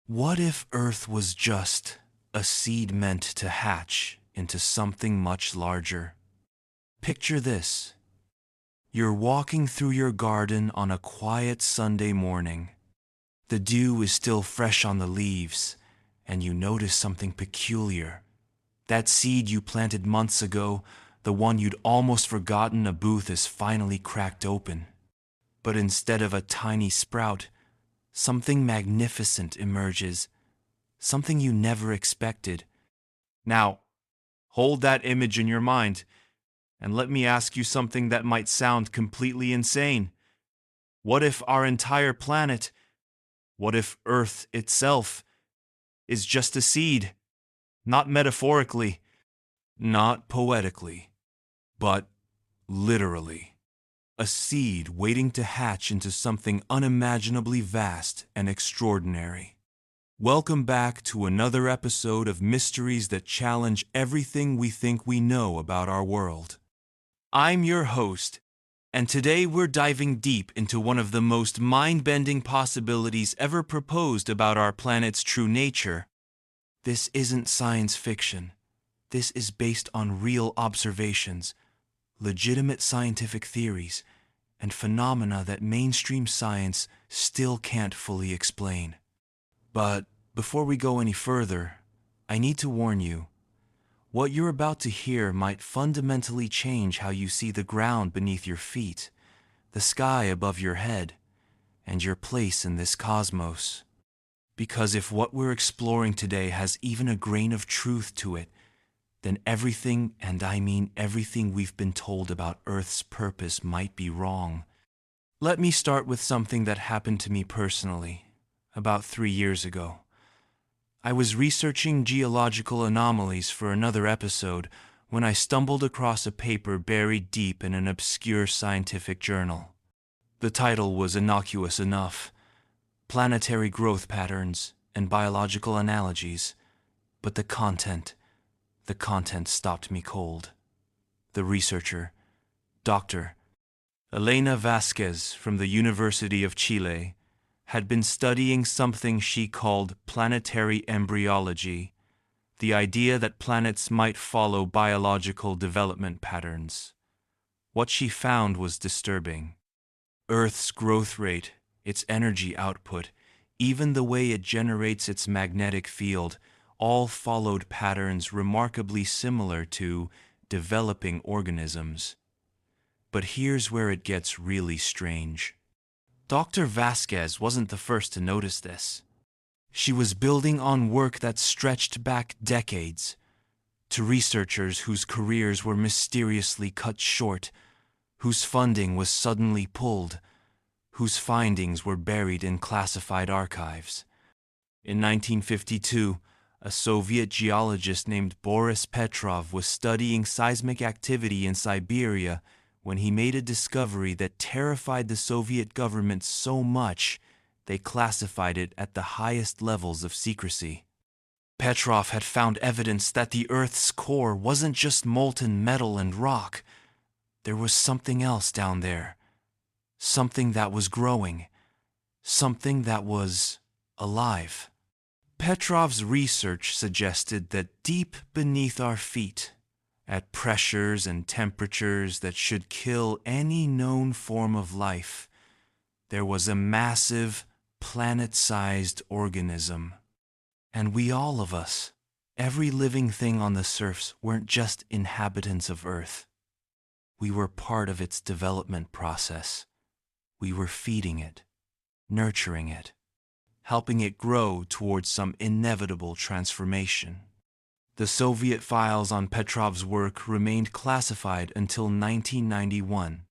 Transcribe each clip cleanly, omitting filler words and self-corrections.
What if Earth was just a seed meant to hatch into something much larger? Picture this. You're walking through your garden on a quiet Sunday morning. The dew is still fresh on the leaves, and you notice something peculiar. That seed you planted months ago, the one you'd almost forgotten a booth, is finally cracked open. But instead of a tiny sprout, something magnificent emerges, something you never expected. Now, hold that image in your mind, and let me ask you something that might sound completely insane. What if our entire planet, what if Earth itself, is just a seed? Not metaphorically, not poetically, but literally. A seed waiting to hatch into something unimaginably vast and extraordinary. Welcome back to another episode of Mysteries that challenge everything we think we know about our world. I'm your host, and today we're diving deep into one of the most mind-bending possibilities ever proposed about our planet's true nature. This isn't science fiction. This is based on real observations, legitimate scientific theories, and phenomena that mainstream science still can't fully explain. But before we go any further, I need to warn you. What you're about to hear might fundamentally change how you see the ground beneath your feet, the sky above your head, and your place in this cosmos. Because if what we're exploring today has even a grain of truth to it, then everything, and I mean everything we've been told about Earth's purpose, might be wrong. Let me start with something that happened to me personally, about 3 years ago. I was researching geological anomalies for another episode when I stumbled across a paper buried deep in an obscure scientific journal. The title was innocuous enough: Planetary Growth Patterns and Biological Analogies, but the content stopped me cold. The researcher, Dr. Elena Vasquez from the University of Chile, had been studying something she called planetary embryology, the idea that planets might follow biological development patterns. What she found was disturbing. Earth's growth rate, its energy output, even the way it generates its magnetic field, all followed patterns remarkably similar to developing organisms. But here's where it gets really strange. Dr. Vasquez wasn't the first to notice this. She was building on work that stretched back decades, to researchers whose careers were mysteriously cut short, whose funding was suddenly pulled, whose findings were buried in classified archives. In 1952, a Soviet geologist named Boris Petrov was studying seismic activity in Siberia when he made a discovery that terrified the Soviet government so much they classified it at the highest levels of secrecy. Petrov had found evidence that the Earth's core wasn't just molten metal and rock. There was something else down there, something that was growing, something that was alive. Petrov's research suggested that deep beneath our feet, at pressures and temperatures that should kill any known form of life, there was a massive, planet-sized organism. And all of us, every living thing on the surface, weren't just inhabitants of Earth. We were part of its development process. We were feeding it, nurturing it, helping it grow towards some inevitable transformation. The Soviet files on Petrov's work remained classified until 1991,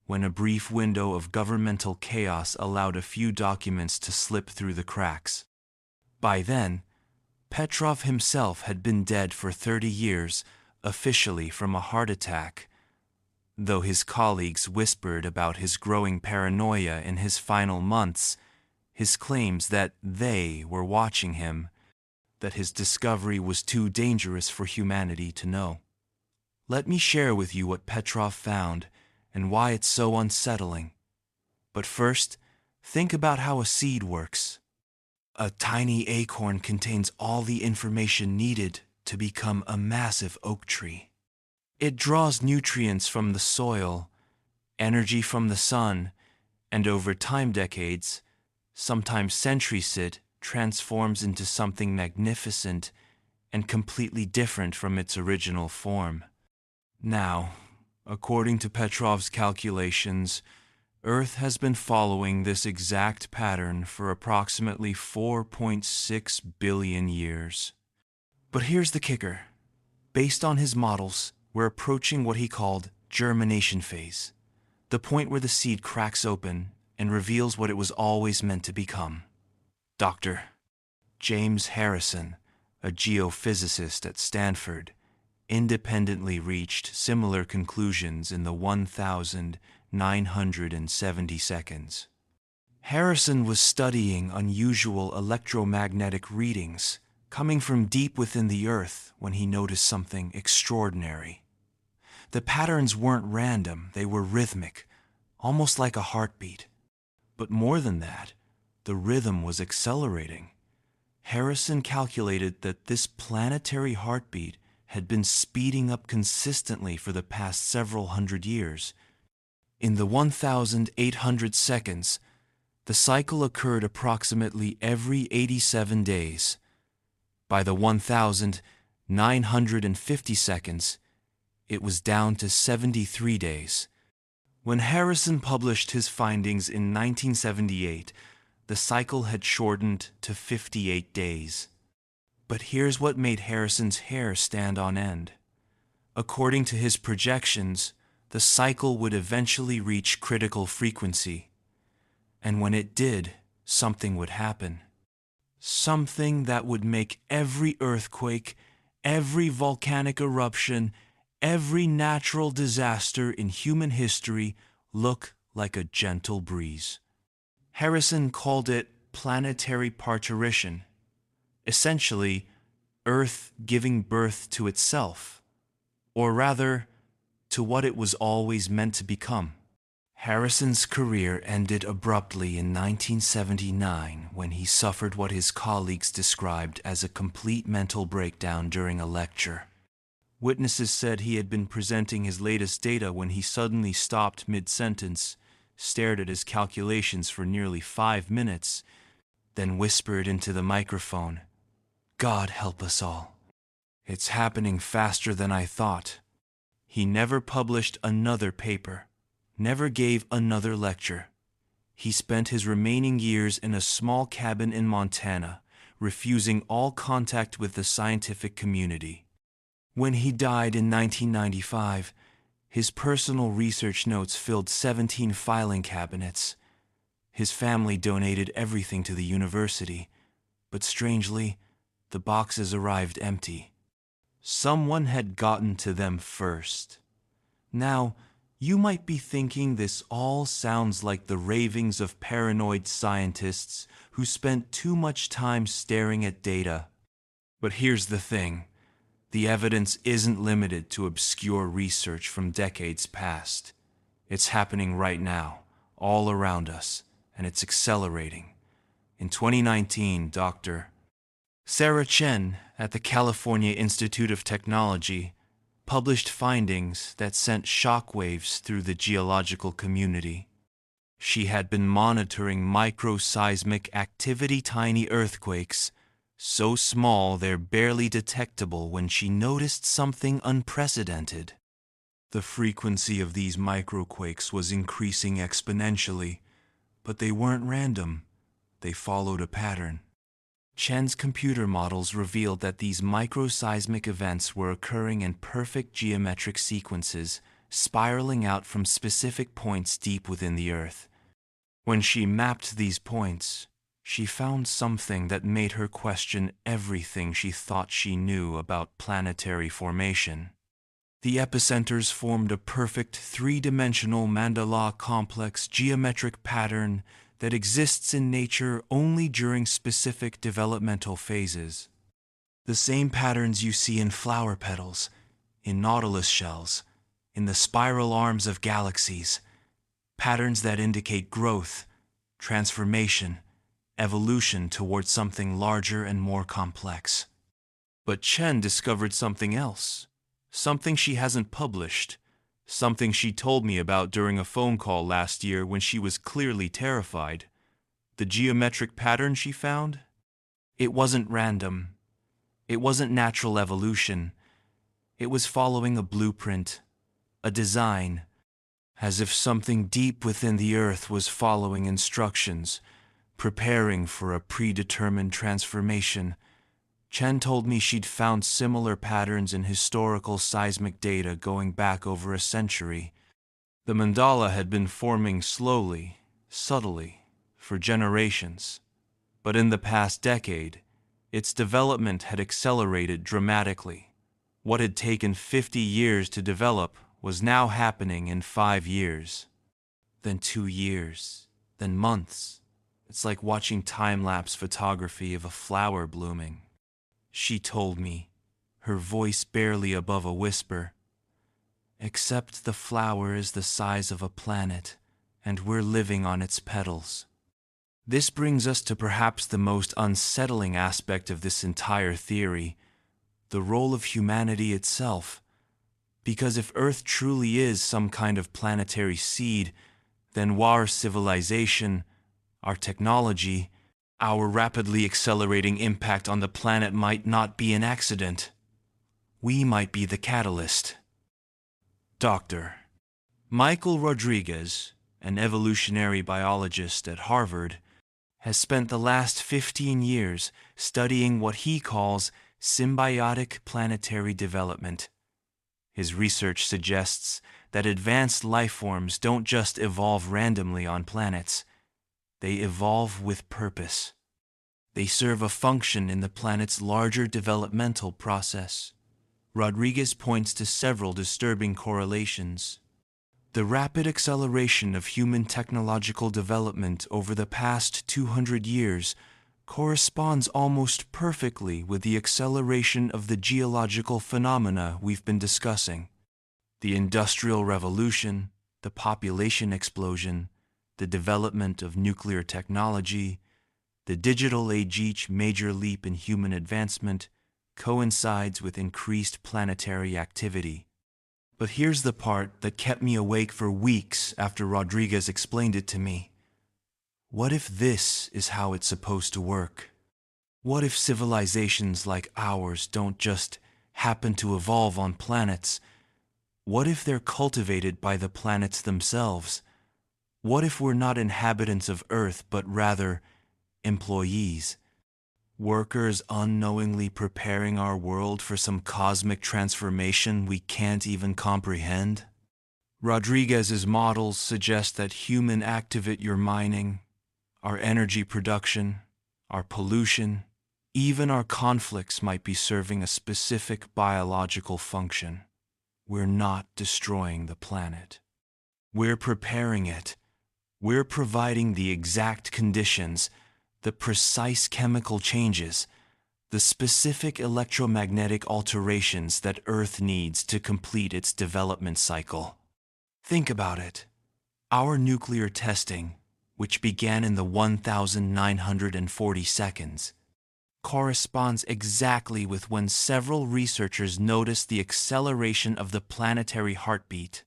when a brief window of governmental chaos allowed a few documents to slip through the cracks. By then, Petrov himself had been dead for 30 years, officially from a heart attack, though his colleagues whispered about his growing paranoia in his final months, his claims that they were watching him, that his discovery was too dangerous for humanity to know. Let me share with you what Petrov found and why it's so unsettling. But first, think about how a seed works. A tiny acorn contains all the information needed to become a massive oak tree. It draws nutrients from the soil, energy from the sun, and over time decades, sometimes centuries, it transforms into something magnificent and completely different from its original form. Now, according to Petrov's calculations, Earth has been following this exact pattern for approximately 4.6 billion years. But here's the kicker. Based on his models, we're approaching what he called germination phase, the point where the seed cracks open and reveals what it was always meant to become. Dr. James Harrison, a geophysicist at Stanford, independently reached similar conclusions in the 1,970 seconds. Harrison was studying unusual electromagnetic readings coming from deep within the Earth when he noticed something extraordinary. The patterns weren't random, they were rhythmic, almost like a heartbeat. But more than that, the rhythm was accelerating. Harrison calculated that this planetary heartbeat had been speeding up consistently for the past several hundred years. In the 1,800 seconds, the cycle occurred approximately every 87 days. By the 1,950 seconds, it was down to 73 days. When Harrison published his findings in 1978, the cycle had shortened to 58 days. But here's what made Harrison's hair stand on end. According to his projections, the cycle would eventually reach critical frequency. And when it did, something would happen. Something that would make every earthquake, every volcanic eruption, every natural disaster in human history look like a gentle breeze. Harrison called it planetary parturition, essentially Earth giving birth to itself, or rather, to what it was always meant to become. Harrison's career ended abruptly in 1979 when he suffered what his colleagues described as a complete mental breakdown during a lecture. Witnesses said he had been presenting his latest data when he suddenly stopped mid-sentence, stared at his calculations for nearly 5 minutes, then whispered into the microphone, "God help us all. It's happening faster than I thought." He never published another paper, never gave another lecture. He spent his remaining years in a small cabin in Montana, refusing all contact with the scientific community. When he died in 1995, his personal research notes filled 17 filing cabinets. His family donated everything to the university, but strangely, the boxes arrived empty. Someone had gotten to them first. Now, you might be thinking this all sounds like the ravings of paranoid scientists who spent too much time staring at data. But here's the thing. The evidence isn't limited to obscure research from decades past. It's happening right now, all around us, and it's accelerating. In 2019, Dr. Sarah Chen at the California Institute of Technology published findings that sent shockwaves through the geological community. She had been monitoring microseismic activity, tiny earthquakes, so small they're barely detectable, when she noticed something unprecedented. The frequency of these microquakes was increasing exponentially, but they weren't random. They followed a pattern. Chen's computer models revealed that these microseismic events were occurring in perfect geometric sequences, spiraling out from specific points deep within the Earth. When she mapped these points, she found something that made her question everything she thought she knew about planetary formation. The epicenters formed a perfect three-dimensional mandala complex geometric pattern that exists in nature only during specific developmental phases. The same patterns you see in flower petals, in nautilus shells, in the spiral arms of galaxies, patterns that indicate growth, transformation, evolution towards something larger and more complex. But Chen discovered something else, something she hasn't published, something she told me about during a phone call last year when she was clearly terrified. The geometric pattern she found? It wasn't random. It wasn't natural evolution. It was following a blueprint, a design, as if something deep within the earth was following instructions, preparing for a predetermined transformation. Chen told me she'd found similar patterns in historical seismic data going back over a century. The mandala had been forming slowly, subtly, for generations. But in the past decade, its development had accelerated dramatically. What had taken 50 years to develop was now happening in 5 years. Then 2 years, then months. It's like watching time-lapse photography of a flower blooming. She told me, her voice barely above a whisper, "Except the flower is the size of a planet, and we're living on its petals." This brings us to perhaps the most unsettling aspect of this entire theory, the role of humanity itself. Because if Earth truly is some kind of planetary seed, then our civilization, our technology, our rapidly accelerating impact on the planet might not be an accident. We might be the catalyst. Dr. Michael Rodriguez, an evolutionary biologist at Harvard, has spent the last 15 years studying what he calls symbiotic planetary development. His research suggests that advanced life forms don't just evolve randomly on planets. They evolve with purpose. They serve a function in the planet's larger developmental process. Rodriguez points to several disturbing correlations. The rapid acceleration of human technological development over the past 200 years corresponds almost perfectly with the acceleration of the geological phenomena we've been discussing. The Industrial Revolution, the population explosion, the development of nuclear technology, the digital age. Each major leap in human advancement coincides with increased planetary activity. But here's the part that kept me awake for weeks after Rodriguez explained it to me. What if this is how it's supposed to work? What if civilizations like ours don't just happen to evolve on planets? What if they're cultivated by the planets themselves? What if we're not inhabitants of Earth, but rather employees? Workers unknowingly preparing our world for some cosmic transformation we can't even comprehend? Rodriguez's models suggest that human activate your mining, our energy production, our pollution, even our conflicts might be serving a specific biological function. We're not destroying the planet. We're preparing it. We're providing the exact conditions, the precise chemical changes, the specific electromagnetic alterations that Earth needs to complete its development cycle. Think about it. Our nuclear testing, which began in the 1940 seconds, corresponds exactly with when several researchers noticed the acceleration of the planetary heartbeat.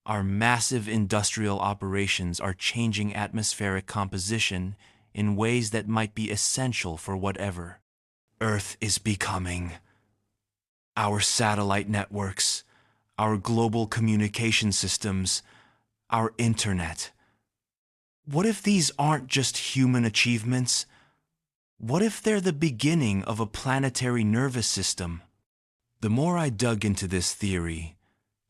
Our massive industrial operations are changing atmospheric composition in ways that might be essential for whatever Earth is becoming. Our satellite networks, our global communication systems, our internet. What if these aren't just human achievements? What if they're the beginning of a planetary nervous system? The more I dug into this theory,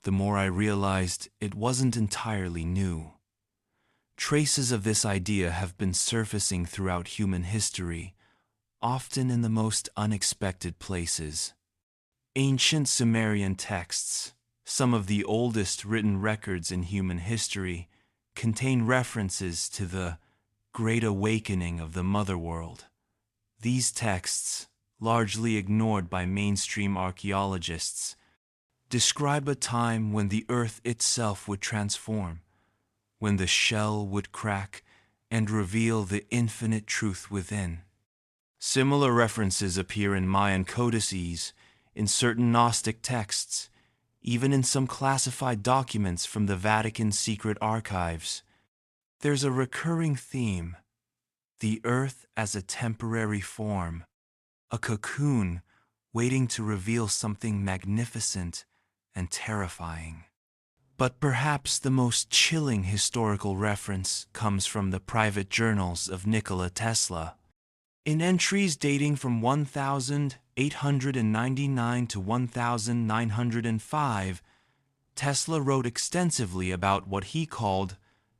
the more I realized it wasn't entirely new. Traces of this idea have been surfacing throughout human history, often in the most unexpected places. Ancient Sumerian texts, some of the oldest written records in human history, contain references to the Great Awakening of the Mother World. These texts, largely ignored by mainstream archaeologists, describe a time when the Earth itself would transform, when the shell would crack and reveal the infinite truth within. Similar references appear in Mayan codices, in certain Gnostic texts, even in some classified documents from the Vatican's secret archives. There's a recurring theme: the earth as a temporary form, a cocoon waiting to reveal something magnificent and terrifying. But perhaps the most chilling historical reference comes from the private journals of Nikola Tesla. In entries dating from 1899 to 1905, Tesla wrote extensively about what he called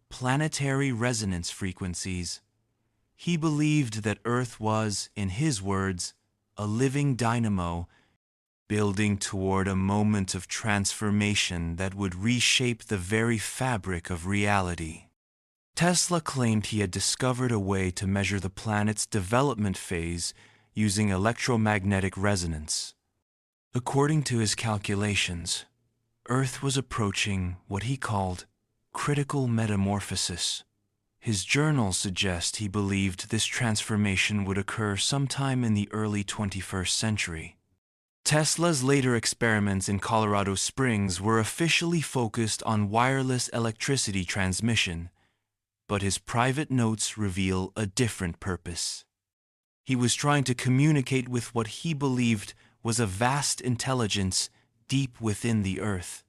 planetary resonance frequencies. He believed that Earth was, in his words, a living dynamo building toward a moment of transformation that would reshape the very fabric of reality. Tesla claimed he had discovered a way to measure the planet's development phase using electromagnetic resonance. According to his calculations, Earth was approaching what he called critical metamorphosis. His journals suggest he believed this transformation would occur sometime in the early 21st century. Tesla's later experiments in Colorado Springs were officially focused on wireless electricity transmission, but his private notes reveal a different purpose. He was trying to communicate with what he believed was a vast intelligence deep within the earth,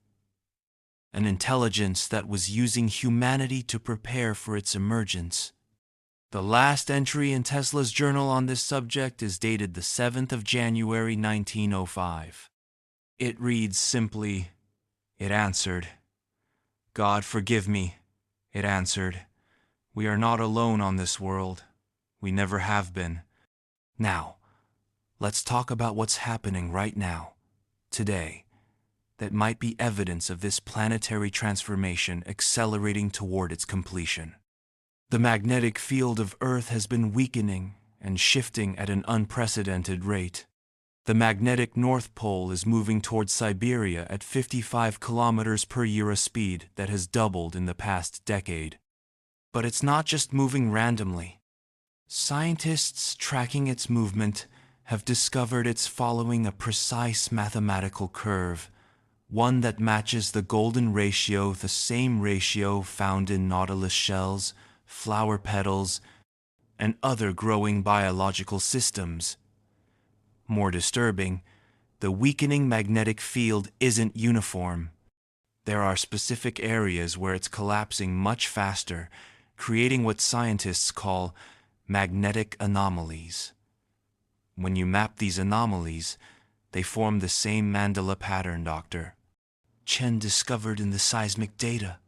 an intelligence that was using humanity to prepare for its emergence. The last entry in Tesla's journal on this subject is dated the 7th of January 1905. It reads simply, "It answered, 'God forgive me,' it answered. 'We are not alone on this world. We never have been.' Now, let's talk about what's happening right now, today, that might be evidence of this planetary transformation accelerating toward its completion. The magnetic field of Earth has been weakening and shifting at an unprecedented rate. The magnetic North Pole is moving towards Siberia at 55 kilometers per year, a speed that has doubled in the past decade. But it's not just moving randomly. Scientists tracking its movement have discovered it's following a precise mathematical curve, one that matches the golden ratio, the same ratio found in nautilus shells, flower petals, and other growing biological systems. More disturbing, the weakening magnetic field isn't uniform. There are specific areas where it's collapsing much faster, creating what scientists call magnetic anomalies. When you map these anomalies, they form the same mandala pattern Dr. Chen discovered in the seismic data.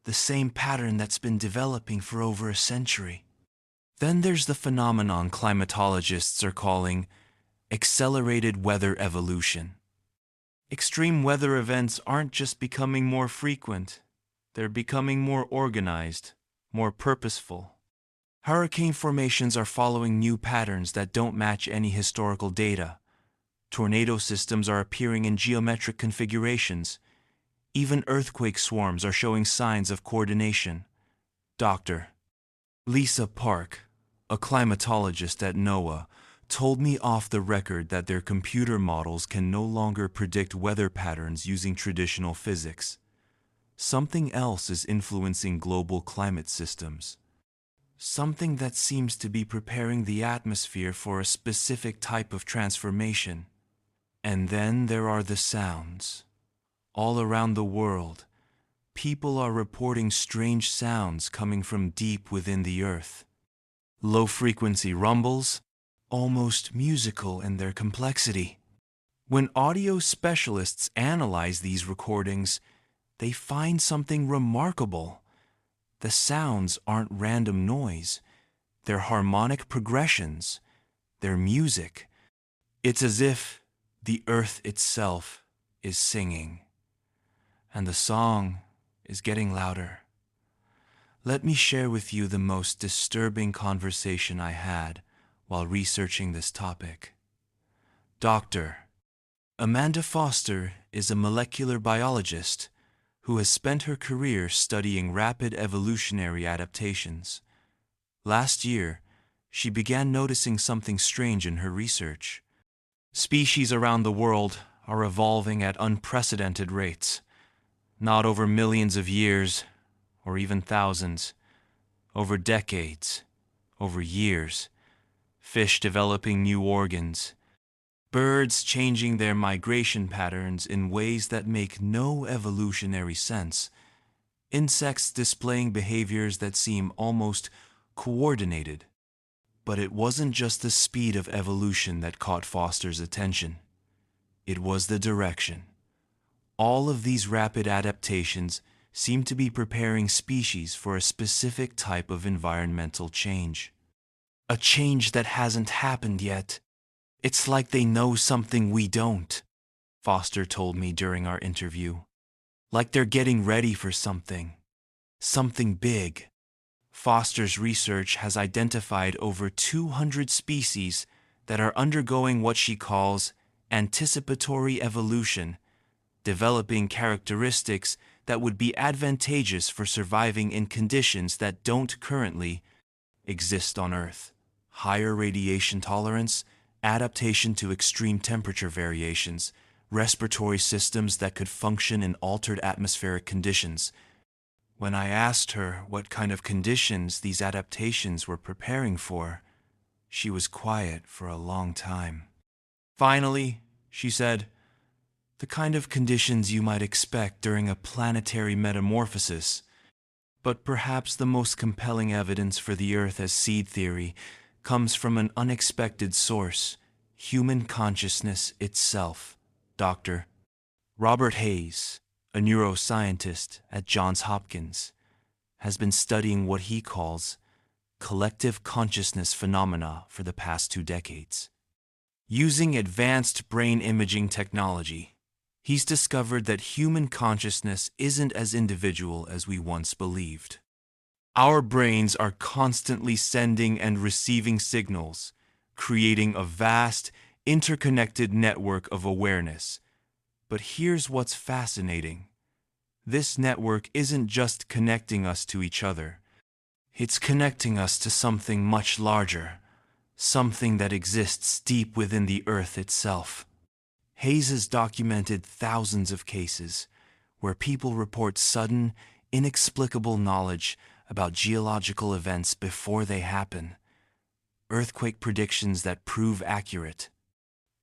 The same pattern that's been developing for over a century. Then there's the phenomenon climatologists are calling accelerated weather evolution. Extreme weather events aren't just becoming more frequent, they're becoming more organized, more purposeful. Hurricane formations are following new patterns that don't match any historical data. Tornado systems are appearing in geometric configurations. Even earthquake swarms are showing signs of coordination. Dr. Lisa Park, a climatologist at NOAA, told me off the record that their computer models can no longer predict weather patterns using traditional physics. Something else is influencing global climate systems. Something that seems to be preparing the atmosphere for a specific type of transformation. And then there are the sounds. All around the world, people are reporting strange sounds coming from deep within the earth. Low-frequency rumbles, almost musical in their complexity. When audio specialists analyze these recordings, they find something remarkable. The sounds aren't random noise. They're harmonic progressions. They're music. It's as if the earth itself is singing. And the song is getting louder. Let me share with you the most disturbing conversation I had while researching this topic. Dr. Amanda Foster is a molecular biologist who has spent her career studying rapid evolutionary adaptations. Last year, she began noticing something strange in her research. Species around the world are evolving at unprecedented rates, not over millions of years or even thousands, over decades, over years. Fish developing new organs, birds changing their migration patterns in ways that make no evolutionary sense, insects displaying behaviors that seem almost coordinated. But it wasn't just the speed of evolution that caught Foster's attention. It was the direction. All of these rapid adaptations seem to be preparing species for a specific type of environmental change. A change that hasn't happened yet. It's like they know something we don't, Foster told me during our interview. Like they're getting ready for something. Something big. Foster's research has identified over 200 species that are undergoing what she calls anticipatory evolution, developing characteristics that would be advantageous for surviving in conditions that don't currently exist on Earth. Higher radiation tolerance, adaptation to extreme temperature variations, respiratory systems that could function in altered atmospheric conditions. When I asked her what kind of conditions these adaptations were preparing for, she was quiet for a long time. Finally, she said, "The kind of conditions you might expect during a planetary metamorphosis. But perhaps the most compelling evidence for the Earth as seed theory comes from an unexpected source, human consciousness itself." Dr. Robert Hayes, a neuroscientist at Johns Hopkins, has been studying what he calls collective consciousness phenomena for the past 2 decades. Using advanced brain imaging technology, he's discovered that human consciousness isn't as individual as we once believed. Our brains are constantly sending and receiving signals, creating a vast, interconnected network of awareness. But here's what's fascinating. This network isn't just connecting us to each other. It's connecting us to something much larger, something that exists deep within the Earth itself. Hayes has documented thousands of cases where people report sudden, inexplicable knowledge about geological events before they happen, earthquake predictions that prove accurate,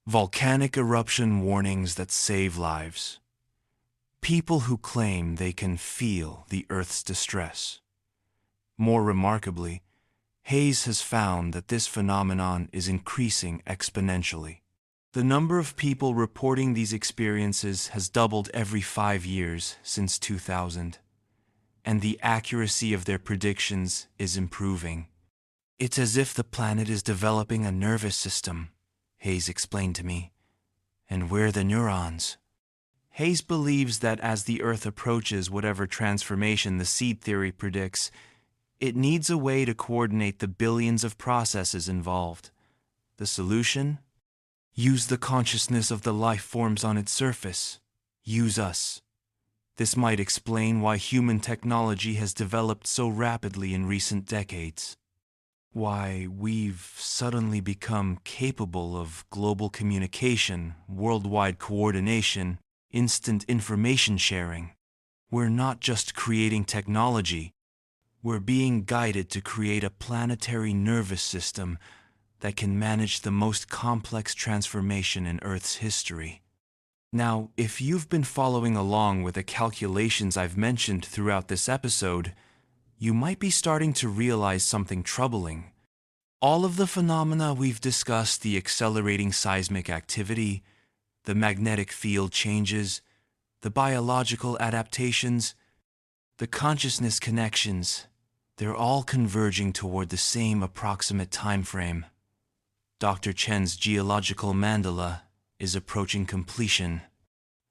volcanic eruption warnings that save lives, people who claim they can feel the Earth's distress. More remarkably, Hayes has found that this phenomenon is increasing exponentially. The number of people reporting these experiences has doubled every 5 years since 2000, and the accuracy of their predictions is improving. It's as if the planet is developing a nervous system, Hayes explained to me, and we're the neurons. Hayes believes that as the Earth approaches whatever transformation the seed theory predicts, it needs a way to coordinate the billions of processes involved. The solution? Use the consciousness of the life forms on its surface. Use us. This might explain why human technology has developed so rapidly in recent decades. Why we've suddenly become capable of global communication, worldwide coordination, instant information sharing. We're not just creating technology. We're being guided to create a planetary nervous system that can manage the most complex transformation in Earth's history. Now, if you've been following along with the calculations I've mentioned throughout this episode, you might be starting to realize something troubling. All of the phenomena we've discussed, the accelerating seismic activity, the magnetic field changes, the biological adaptations, the consciousness connections, they're all converging toward the same approximate time frame. Dr. Chen's geological mandala is approaching completion.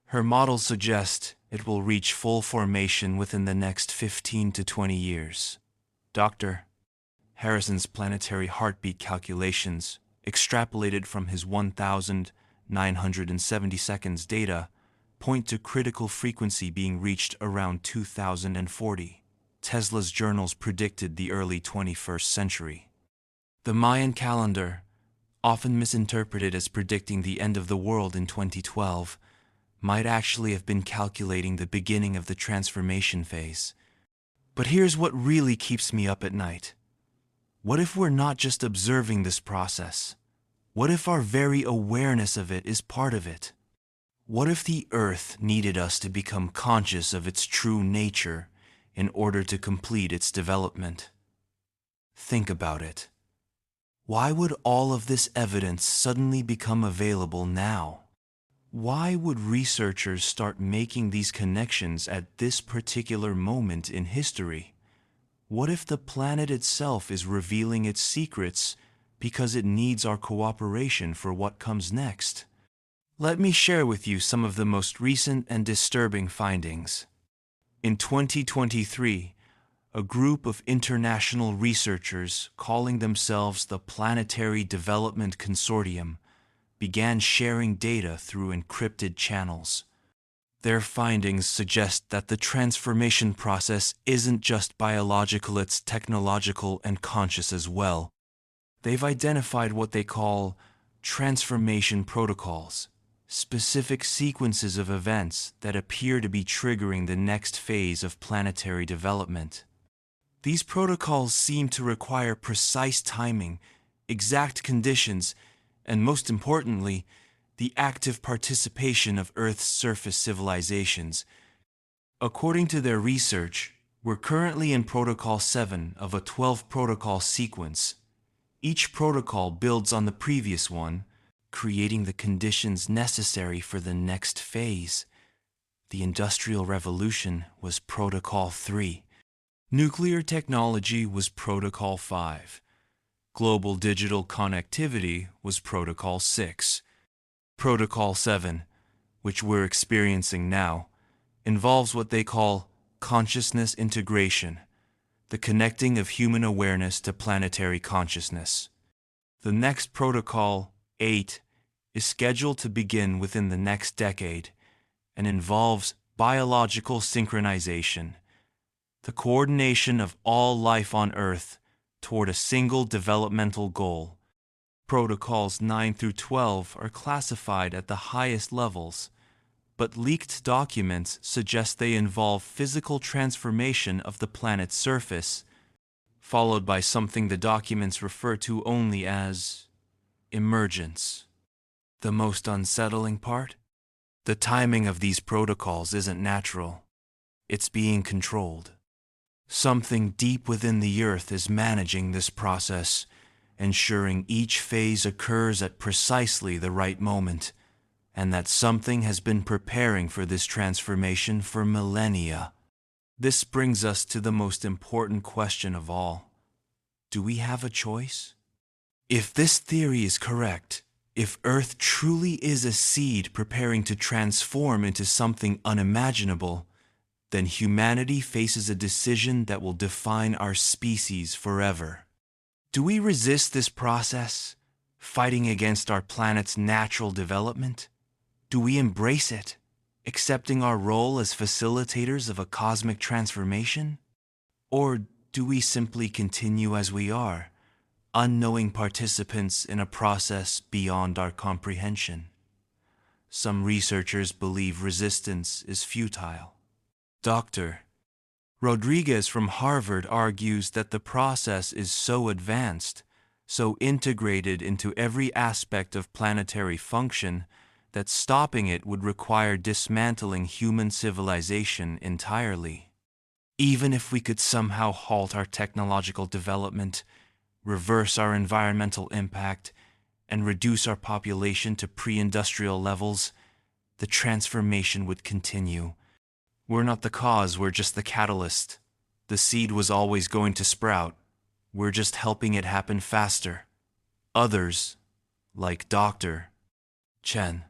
Her models suggest it will reach full formation within the next 15 to 20 years. Dr. Harrison's planetary heartbeat calculations, extrapolated from his 1,970 seconds data, point to critical frequency being reached around 2040. Tesla's journals predicted the early 21st century. The Mayan calendar, often misinterpreted as predicting the end of the world in 2012, might actually have been calculating the beginning of the transformation phase. But here's what really keeps me up at night. What if we're not just observing this process? What if our very awareness of it is part of it? What if the Earth needed us to become conscious of its true nature in order to complete its development? Think about it. Why would all of this evidence suddenly become available now? Why would researchers start making these connections at this particular moment in history? What if the planet itself is revealing its secrets because it needs our cooperation for what comes next? Let me share with you some of the most recent and disturbing findings. In 2023, a group of international researchers calling themselves the Planetary Development Consortium began sharing data through encrypted channels. Their findings suggest that the transformation process isn't just biological, it's technological and conscious as well. They've identified what they call transformation protocols, specific sequences of events that appear to be triggering the next phase of planetary development. These protocols seem to require precise timing, exact conditions, and most importantly, the active participation of Earth's surface civilizations. According to their research, we're currently in Protocol 7 of a 12-protocol sequence. Each protocol builds on the previous one, creating the conditions necessary for the next phase. The Industrial Revolution was Protocol 3. Nuclear technology was Protocol 5. Global digital connectivity was Protocol 6. Protocol 7, which we're experiencing now, involves what they call consciousness integration, the connecting of human awareness to planetary consciousness. The next Protocol, 8, is scheduled to begin within the next decade and involves biological synchronization, the coordination of all life on Earth toward a single developmental goal. Protocols 9 through 12 are classified at the highest levels, but leaked documents suggest they involve physical transformation of the planet's surface, followed by something the documents refer to only as emergence. The most unsettling part? The timing of these protocols isn't natural. It's being controlled. Something deep within the Earth is managing this process, ensuring each phase occurs at precisely the right moment, and that something has been preparing for this transformation for millennia. This brings us to the most important question of all. Do we have a choice? If this theory is correct, if Earth truly is a seed preparing to transform into something unimaginable, then humanity faces a decision that will define our species forever. Do we resist this process, fighting against our planet's natural development? Do we embrace it, accepting our role as facilitators of a cosmic transformation? Or do we simply continue as we are, unknowing participants in a process beyond our comprehension? Some researchers believe resistance is futile. Dr. Rodriguez from Harvard argues that the process is so advanced, so integrated into every aspect of planetary function, that stopping it would require dismantling human civilization entirely. Even if we could somehow halt our technological development, reverse our environmental impact, and reduce our population to pre-industrial levels, the transformation would continue. We're not the cause, we're just the catalyst. The seed was always going to sprout. We're just helping it happen faster. Others, like Dr. Chen,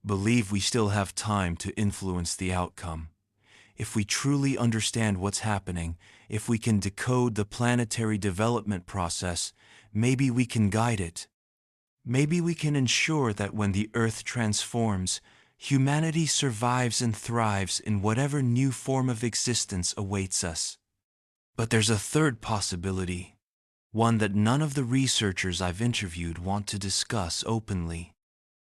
believe we still have time to influence the outcome. If we truly understand what's happening, if we can decode the planetary development process, maybe we can guide it. Maybe we can ensure that when the Earth transforms, humanity survives and thrives in whatever new form of existence awaits us. But there's a third possibility, one that none of the researchers I've interviewed want to discuss openly.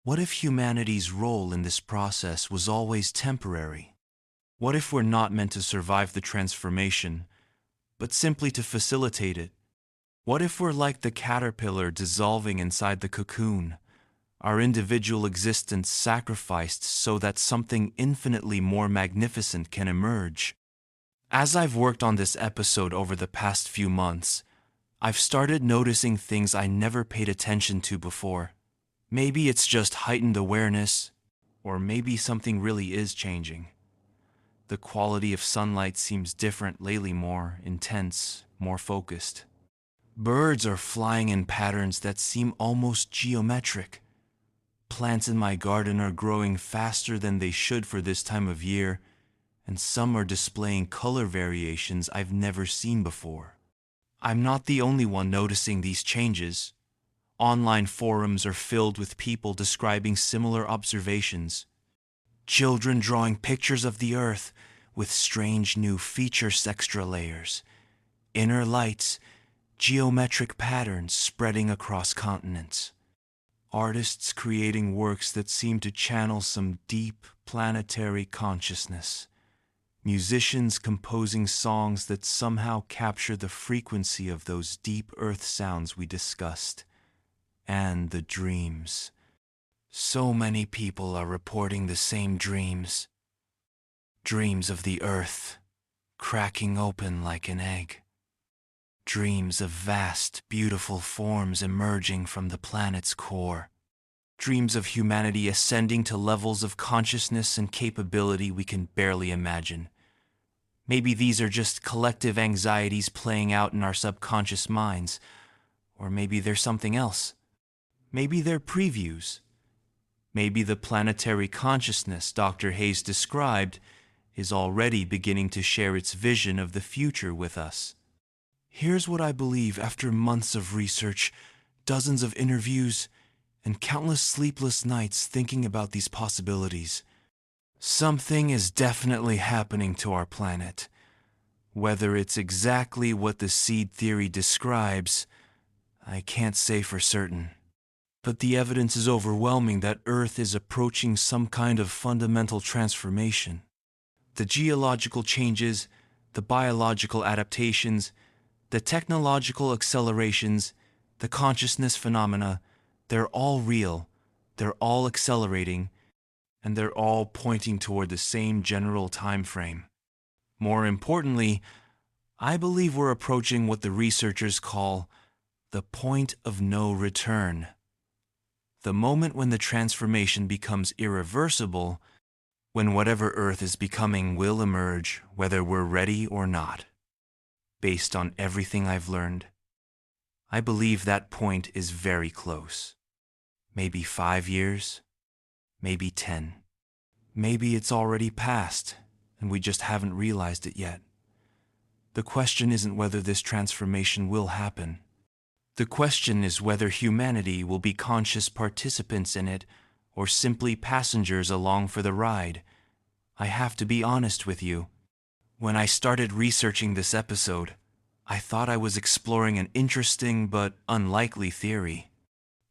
What if humanity's role in this process was always temporary? What if we're not meant to survive the transformation, but simply to facilitate it? What if we're like the caterpillar dissolving inside the cocoon, our individual existence sacrificed so that something infinitely more magnificent can emerge? As I've worked on this episode over the past few months, I've started noticing things I never paid attention to before. Maybe it's just heightened awareness, or maybe something really is changing. The quality of sunlight seems different lately, more intense, more focused. Birds are flying in patterns that seem almost geometric. Plants in my garden are growing faster than they should for this time of year, and some are displaying color variations I've never seen before. I'm not the only one noticing these changes. Online forums are filled with people describing similar observations. Children drawing pictures of the Earth with strange new features, extra layers, inner lights, geometric patterns spreading across continents. Artists creating works that seem to channel some deep planetary consciousness. Musicians composing songs that somehow capture the frequency of those deep Earth sounds we discussed. And the dreams. So many people are reporting the same dreams. Dreams of the Earth, cracking open like an egg. Dreams of vast, beautiful forms emerging from the planet's core. Dreams of humanity ascending to levels of consciousness and capability we can barely imagine. Maybe these are just collective anxieties playing out in our subconscious minds, or maybe they're something else. Maybe they're previews. Maybe the planetary consciousness Dr. Heist described is already beginning to share its vision of the future with us. Here's what I believe after months of research, dozens of interviews, and countless sleepless nights thinking about these possibilities. Something is definitely happening to our planet. Whether it's exactly what the seed theory describes, I can't say for certain. But the evidence is overwhelming that Earth is approaching some kind of fundamental transformation. The geological changes, the biological adaptations, the technological accelerations, the consciousness phenomena, they're all real, they're all accelerating, and they're all pointing toward the same general time frame. More importantly, I believe we're approaching what the researchers call the point of no return. The moment when the transformation becomes irreversible, when whatever Earth is becoming will emerge, whether we're ready or not. Based on everything I've learned, I believe that point is very close. Maybe 5 years, maybe 10. Maybe it's already passed, and we just haven't realized it yet. The question isn't whether this transformation will happen. The question is whether humanity will be conscious participants in it or simply passengers along for the ride. I have to be honest with you. When I started researching this episode, I thought I was exploring an interesting but unlikely theory.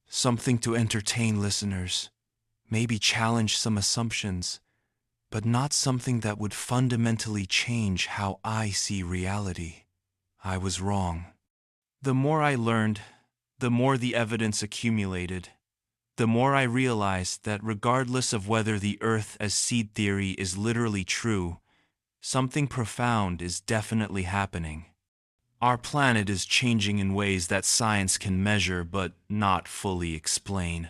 Something to entertain listeners, maybe challenge some assumptions, but not something that would fundamentally change how I see reality. I was wrong. The more I learned, the more the evidence accumulated, the more I realized that regardless of whether the Earth as seed theory is literally true, something profound is definitely happening. Our planet is changing in ways that science can measure but not fully explain.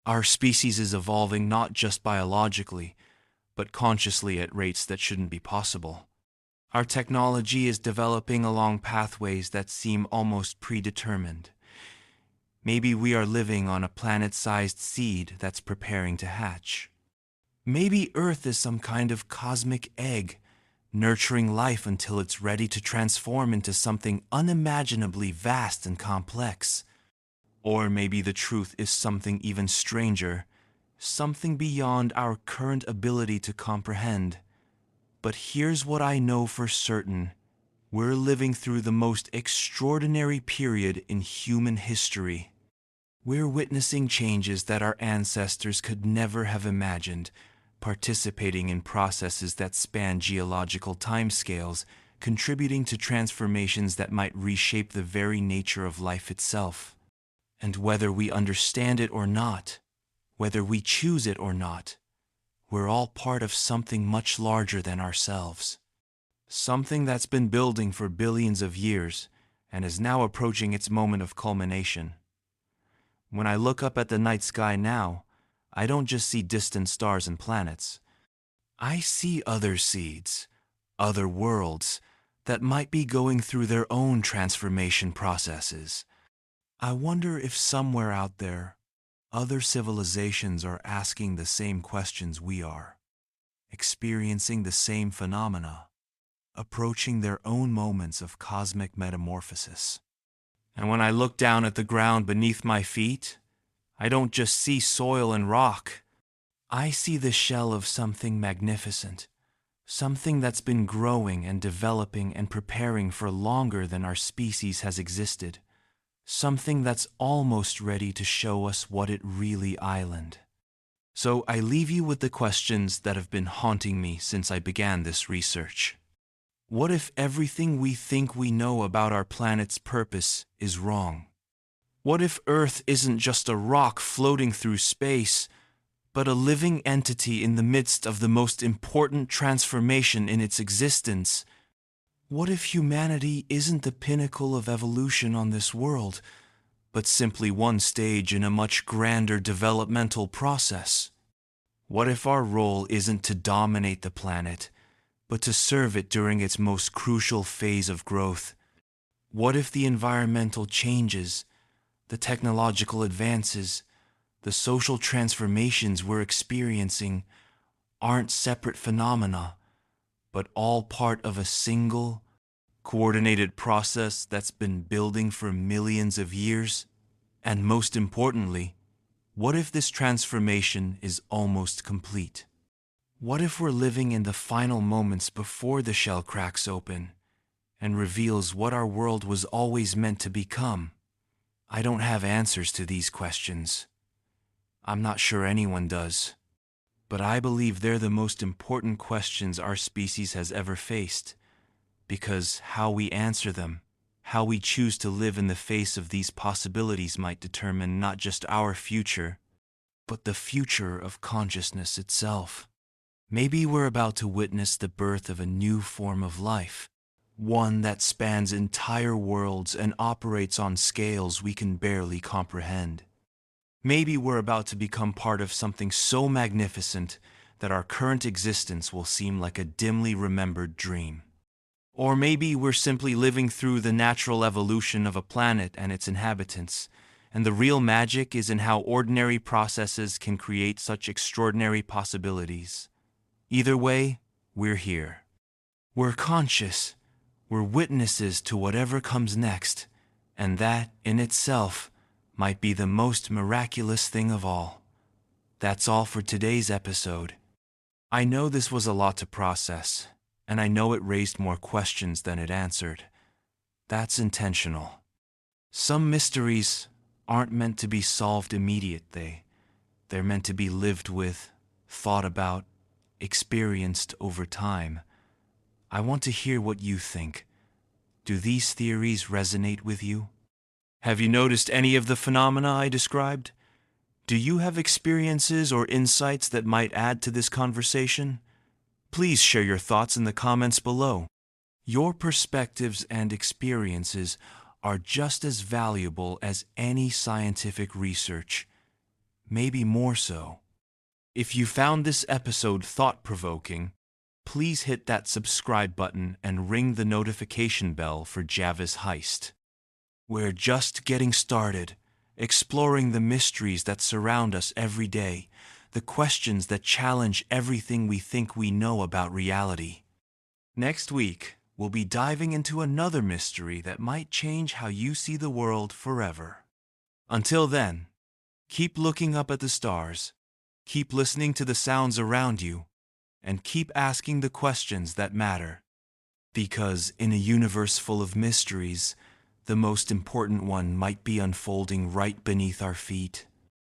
Our species is evolving not just biologically, but consciously at rates that shouldn't be possible. Our technology is developing along pathways that seem almost predetermined. Maybe we are living on a planet-sized seed that's preparing to hatch. Maybe Earth is some kind of cosmic egg, nurturing life until it's ready to transform into something unimaginably vast and complex. Or maybe the truth is something even stranger, something beyond our current ability to comprehend. But here's what I know for certain. We're living through the most extraordinary period in human history. We're witnessing changes that our ancestors could never have imagined, participating in processes that span geological timescales, contributing to transformations that might reshape the very nature of life itself. And whether we understand it or not, whether we choose it or not, we're all part of something much larger than ourselves. Something that's been building for billions of years and is now approaching its moment of culmination. When I look up at the night sky now, I don't just see distant stars and planets. I see other seeds, other worlds, that might be going through their own transformation processes. I wonder if somewhere out there, other civilizations are asking the same questions we are, experiencing the same phenomena, approaching their own moments of cosmic metamorphosis. And when I look down at the ground beneath my feet, I don't just see soil and rock. I see the shell of something magnificent, something that's been growing and developing and preparing for longer than our species has existed, something that's almost ready to show us what it really island. So I leave you with the questions that have been haunting me since I began this research. What if everything we think we know about our planet's purpose is wrong? What if Earth isn't just a rock floating through space, but a living entity in the midst of the most important transformation in its existence? What if humanity isn't the pinnacle of evolution on this world, but simply one stage in a much grander developmental process? What if our role isn't to dominate the planet, but to serve it during its most crucial phase of growth? What if the environmental changes, the technological advances, the social transformations we're experiencing aren't separate phenomena, but all part of a single, coordinated process that's been building for millions of years? And most importantly, what if this transformation is almost complete? What if we're living in the final moments before the shell cracks open and reveals what our world was always meant to become? I don't have answers to these questions. I'm not sure anyone does. But I believe they're the most important questions our species has ever faced, because how we answer them, how we choose to live in the face of these possibilities might determine not just our future, but the future of consciousness itself. Maybe we're about to witness the birth of a new form of life, one that spans entire worlds and operates on scales we can barely comprehend. Maybe we're about to become part of something so magnificent that our current existence will seem like a dimly remembered dream. Or maybe we're simply living through the natural evolution of a planet and its inhabitants, and the real magic is in how ordinary processes can create such extraordinary possibilities. Either way, we're here. We're conscious. We're witnesses to whatever comes next, and that, in itself, might be the most miraculous thing of all. That's all for today's episode. I know this was a lot to process, and I know it raised more questions than it answered. That's intentional. Some mysteries aren't meant to be solved immediately. They're meant to be lived with, thought about, experienced over time. I want to hear what you think. Do these theories resonate with you? Have you noticed any of the phenomena I described? Do you have experiences or insights that might add to this conversation? Please share your thoughts in the comments below. Your perspectives and experiences are just as valuable as any scientific research, maybe more so. If you found this episode thought-provoking, please hit that subscribe button and ring the notification bell for Javis Heist. We're just getting started, exploring the mysteries that surround us every day, the questions that challenge everything we think we know about reality. Next week, we'll be diving into another mystery that might change how you see the world forever. Until then, keep looking up at the stars, keep listening to the sounds around you, and keep asking the questions that matter. Because in a universe full of mysteries, the most important one might be unfolding right beneath our feet.